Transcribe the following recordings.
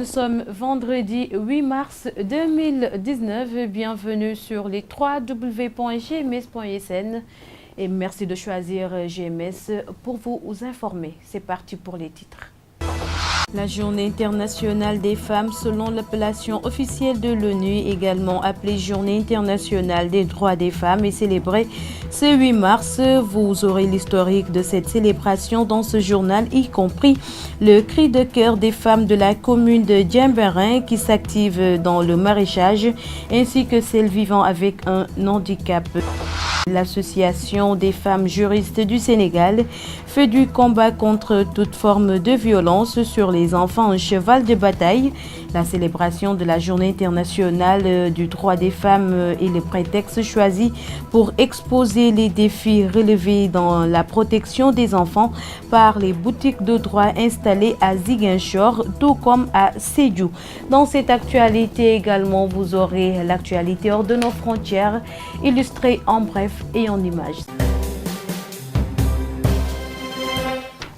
Nous sommes vendredi 8 mars 2019. Bienvenue sur les www.gms.sn et merci de choisir GMS pour vous informer. C'est parti pour les titres. La Journée internationale des femmes, selon l'appellation officielle de l'ONU, également appelée Journée internationale des droits des femmes, est célébrée ce 8 mars. Vous aurez l'historique de cette célébration dans ce journal, y compris le cri de cœur des femmes de la commune de Diembéring qui s'activent dans le maraîchage, ainsi que celles vivant avec un handicap. L'Association des femmes juristes du Sénégal fait du combat contre toute forme de violence sur les enfants un cheval de bataille. La célébration de la Journée internationale du droit des femmes est le prétexte choisi pour exposer les défis relevés dans la protection des enfants par les boutiques de droit installées à Ziguinchor, tout comme à Sédhiou. Dans cette actualité également, vous aurez l'actualité hors de nos frontières, illustrée en bref et en images.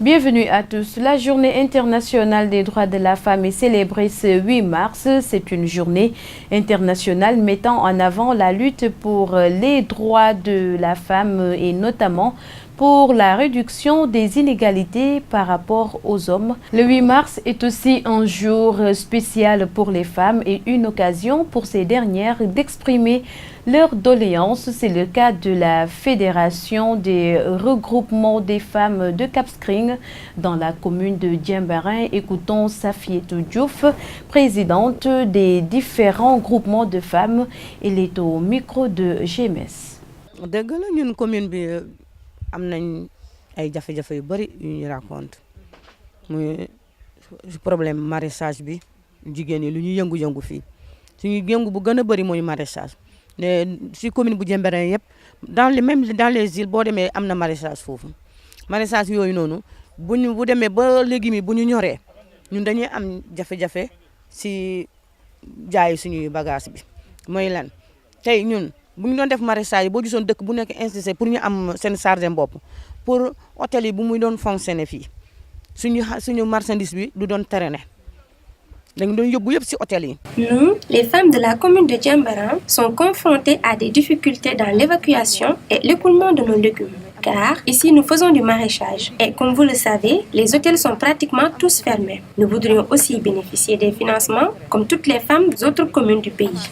Bienvenue à tous. La Journée internationale des droits de la femme est célébrée ce 8 mars. C'est une journée internationale mettant en avant la lutte pour les droits de la femme et notamment pour la réduction des inégalités par rapport aux hommes. Le 8 mars est aussi un jour spécial pour les femmes et une occasion pour ces dernières d'exprimer leurs doléances. C'est le cas de la Fédération des regroupements des femmes de Cap Skirring dans la commune de Diembéring. Écoutons Safietou Diouf, présidente des différents groupements de femmes. Elle est au micro de GMS. am nañ ay jafe-jafe yu bari yu ñu raconte muy problème maraîchage bi jigéen ñi lu ñu yëngu-yëngu fii suñu yëngu bu gën a bari mooy maraîchage ne si commune bu Diembéring yëpp dans les îles boo demee am na maraîchage foofu maraîchage yooyu noonu bu demee ba légumes yi bu ñu ñoree ñun dañuy am jafe-jafe si jaay suñuy bagage bi mooy lan tey ñun bu ñu doon def maraîchage boo gisoon dëkk bu nekk insisté pour ñu am seen jardin bopp pour hôtel yi bu muy doon fonctionner fii suñu marchandise bi du doon traîner dañu doon yóbbu yëpp ci hôtel yi. Nous, les femmes de la commune de Diembéring, sont confrontées à des difficultés dans l'évacuation et l'écoulement de nos légumes. Car ici, nous faisons du maraîchage. Et comme vous le savez, les hôtels sont pratiquement tous fermés. Nous voudrions aussi bénéficier des financements comme toutes les femmes des autres communes du pays.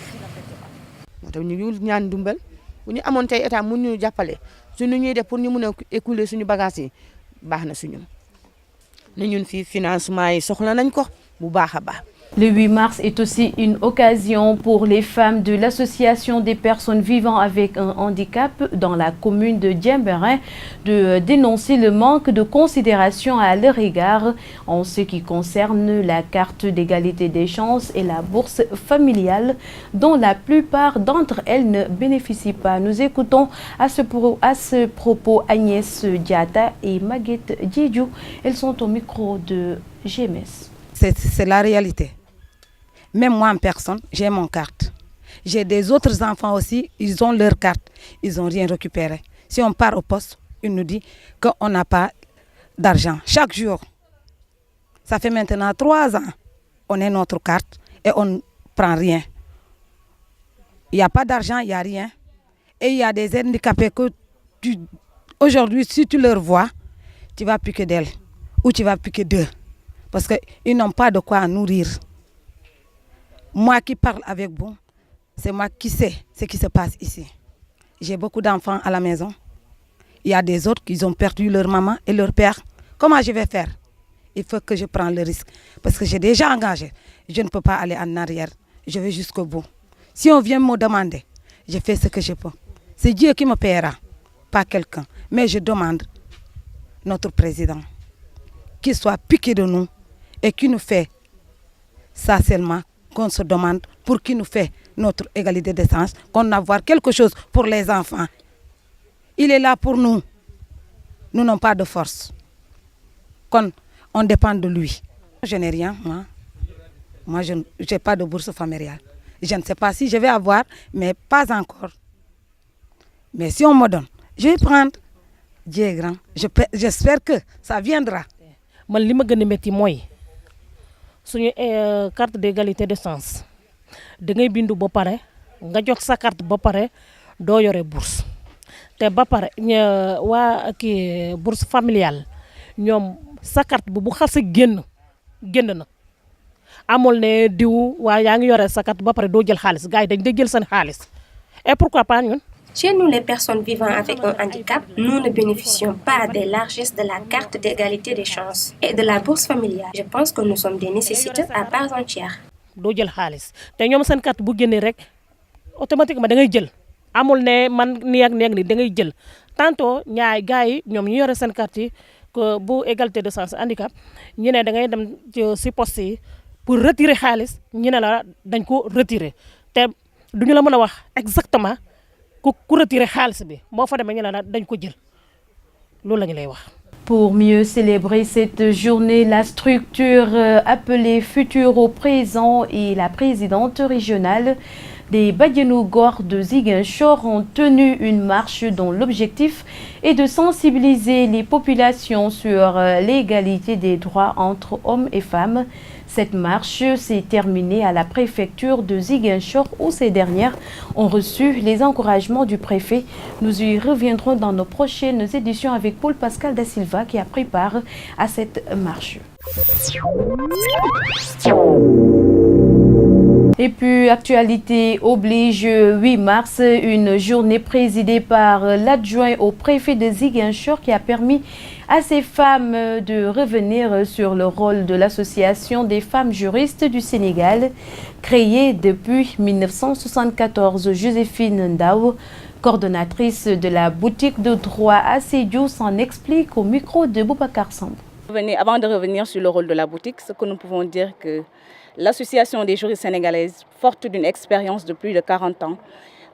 ñu ñaan dumbal bu ñu amoon tey état mun ñu jàppale suñu ñuy def pour ñu mun a écouler suñu bagage yi baax na suñu ne ñun fii financement yi soxla nañ ko bu baax a baax. Le 8 mars est aussi une occasion pour les femmes de l'Association des personnes vivant avec un handicap dans la commune de Diembéring de dénoncer le manque de considération à leur égard en ce qui concerne la carte d'égalité des chances et la bourse familiale dont la plupart d'entre elles ne bénéficient pas. Nous écoutons à ce propos Agnès Diata et Maguette Djidjou. Elles sont au micro de GMS. C'est la réalité. Même moi en personne, j'ai mon carte. J'ai des autres enfants aussi, ils ont leur carte. Ils n'ont rien récupéré. Si on part au poste, ils nous disent qu'on n'a pas d'argent. Chaque jour, ça fait maintenant 3 ans, on a notre carte et on ne prend rien. Il n'y a pas d'argent, il n'y a rien. Et il y a des handicapés que aujourd'hui, si tu leur vois, tu vas piquer d'elles ou tu vas piquer d'eux. Parce qu'ils n'ont pas de quoi nourrir. Moi qui parle avec vous, c'est moi qui sais ce qui se passe ici. J'ai beaucoup d'enfants à la maison. Il y a des autres qui ont perdu leur maman et leur père. Comment je vais faire? Il faut que je prenne le risque. Parce que j'ai déjà engagé. Je ne peux pas aller en arrière. Je vais jusqu'au bout. Si on vient me demander, je fais ce que je peux. C'est Dieu qui me paiera, pas quelqu'un. Mais je demande notre président qu'il soit piqué de nous et qui nous fait ça seulement qu'on se demande pour qu'il nous fait notre égalité des chances, qu'on a voir quelque chose pour les enfants. Il est là pour nous. Nous n'avons pas de force. On dépend de lui. Je n'ai rien, moi. Moi, je n'ai pas de bourse familiale. Je ne sais pas si je vais avoir, mais pas encore. Mais si on me donne, je vais prendre. Dieu est grand. J'espère que ça viendra. Man li ma gën a métti mooy suñu carte d'égalité de chance da ngay bindu ba pare nga jox sa carte ba pare doo yore bourse te ba pare waa kii bourse familiale ñoom sa carte bu xas a génn na amul ne diw waa yaa ngi yore sa carte ba pare doo jël xaalis gars yi dañ day jël seen xaalis et pourquoi pas ñun. Chez nous, les personnes vivant avec un handicap, nous ne bénéficions pas des largesses de la carte d'égalité des chances et de la bourse familiale. Je pense que nous sommes des nécessités à part entière. doo jël xaalis te ñoom seen carte bu génnee rek automatiquement da ngay jël amul ne man nii ak nii da ngay jël tantôt ñaay gars yi ñoom ñu yore seen carte yi que bu égalité de chance handicap ñu ne da ngay dem si poste yi pour retirer xaalis ñu ne la dañ ko retirer te duñu la mën a wax exactement ku retirer xaalis bi moo fa demee ñu ne la dañ ko jël loolu la ñu lay wax. Pour mieux célébrer cette journée, la structure appelée Futur au présent et la présidente régionale des Badianou Gor de Ziguinchor ont tenu une marche dont l'objectif est de sensibiliser les populations sur l'égalité des droits entre hommes et femmes. Cette marche s'est terminée à la préfecture de Ziguinchor où ces dernières ont reçu les encouragements du préfet. Nous y reviendrons dans nos prochaines éditions avec Paul Pascal Da Silva qui a pris part à cette marche. Et puis, actualité oblige, 8 mars, une journée présidée par l'adjoint au préfet de Ziguinchor qui a permis à ces femmes de revenir sur le rôle de l'association des femmes juristes du Sénégal, créée depuis 1974. Joséphine Ndao, coordonnatrice de la boutique de droit à Sédhiou, s'en explique au micro de Boubacar Sambou. Avant de revenir sur le rôle de la boutique, ce que nous pouvons dire que l'association des juristes sénégalaises, forte d'une expérience de plus de 40 ans,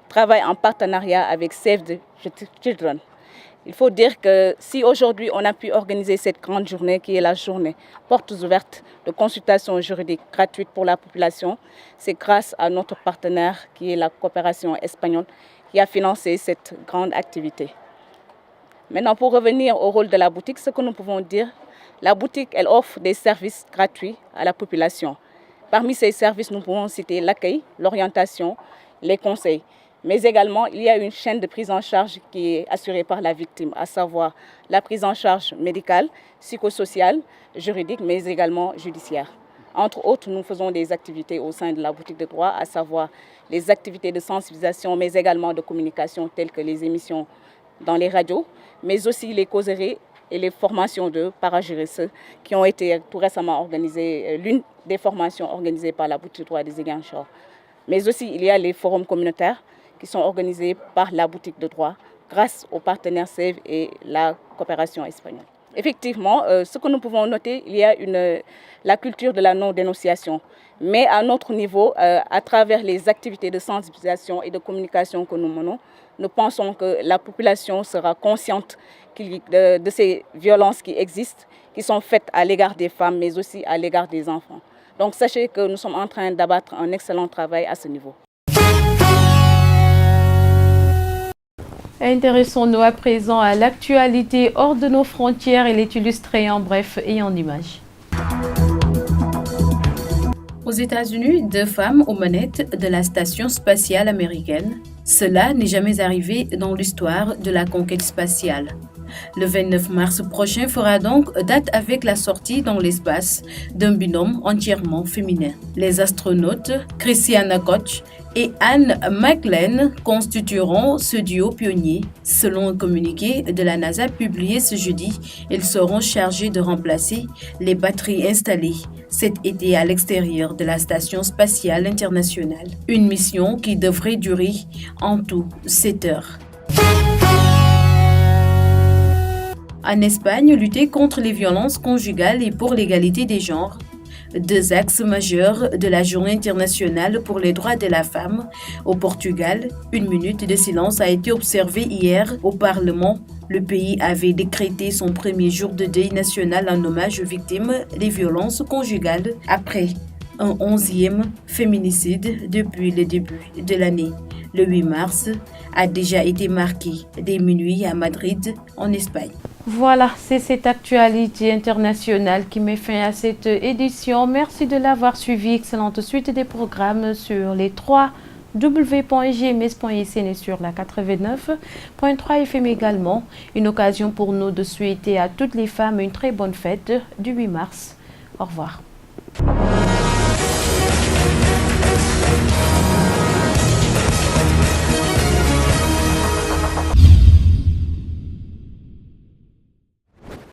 travaille en partenariat avec Save the Children. Il faut dire que si aujourd'hui on a pu organiser cette grande journée qui est la journée portes ouvertes de consultation juridique gratuite pour la population, c'est grâce à notre partenaire qui est la coopération espagnole qui a financé cette grande activité. Maintenant, pour revenir au rôle de la boutique, ce que nous pouvons dire, la boutique, elle offre des services gratuits à la population. Parmi ces services, nous pouvons citer l'accueil, l'orientation, les conseils. Mais également, il y a une chaîne de prise en charge qui est assurée par la victime, à savoir la prise en charge médicale, psychosociale, juridique, mais également judiciaire. Entre autres, nous faisons des activités au sein de la boutique de droit, à savoir les activités de sensibilisation, mais également de communication, telles que les émissions dans les radios, mais aussi les causeries et les formations de parajuristes qui ont été tout récemment organisées, l'une des formations organisées par la boutique de droit des Ziguinchor. Mais aussi, il y a les forums communautaires qui sont organisés par la boutique de droit grâce aux partenaires SAVE et la coopération espagnole. Effectivement, ce que nous pouvons noter, il y a la culture de la non-dénonciation. Mais à notre niveau, à travers les activités de sensibilisation et de communication que nous menons, nous pensons que la population sera consciente de ces violences qui existent, qui sont faites à l'égard des femmes, mais aussi à l'égard des enfants. Donc sachez que nous sommes en train d'abattre un excellent travail à ce niveau. Intéressons-nous à présent à l'actualité hors de nos frontières. Elle est illustrée en bref et en images. Aux États-Unis, 2 femmes aux manettes de la station spatiale américaine. Cela n'est jamais arrivé dans l'histoire de la conquête spatiale. Le 29 mars prochain fera donc date avec la sortie dans l'espace d'un binôme entièrement féminin. Les astronautes Christiana Koch et Anne McLean constitueront ce duo pionnier. Selon un communiqué de la NASA publié ce jeudi, ils seront chargés de remplacer les batteries installées cet été à l'extérieur de la Station spatiale internationale. Une mission qui devrait durer en tout 7 heures. En Espagne, lutter contre les violences conjugales et pour l'égalité des genres. 2 axes majeurs de la Journée internationale pour les droits de la femme. Au Portugal, 1 minute de silence a été observée hier au Parlement. Le pays avait décrété son premier jour de deuil national en hommage aux victimes des violences conjugales après un 11e féminicide depuis le début de l'année. Le 8 mars a déjà été marqué dès minuit à Madrid, en Espagne. Voilà, c'est cette actualité internationale qui met fin à cette édition. Merci de l'avoir suivi. Excellente suite des programmes sur les 3 www.gms.sn et sur la 89.3 FM également. Une occasion pour nous de souhaiter à toutes les femmes une très bonne fête du 8 mars. Au revoir.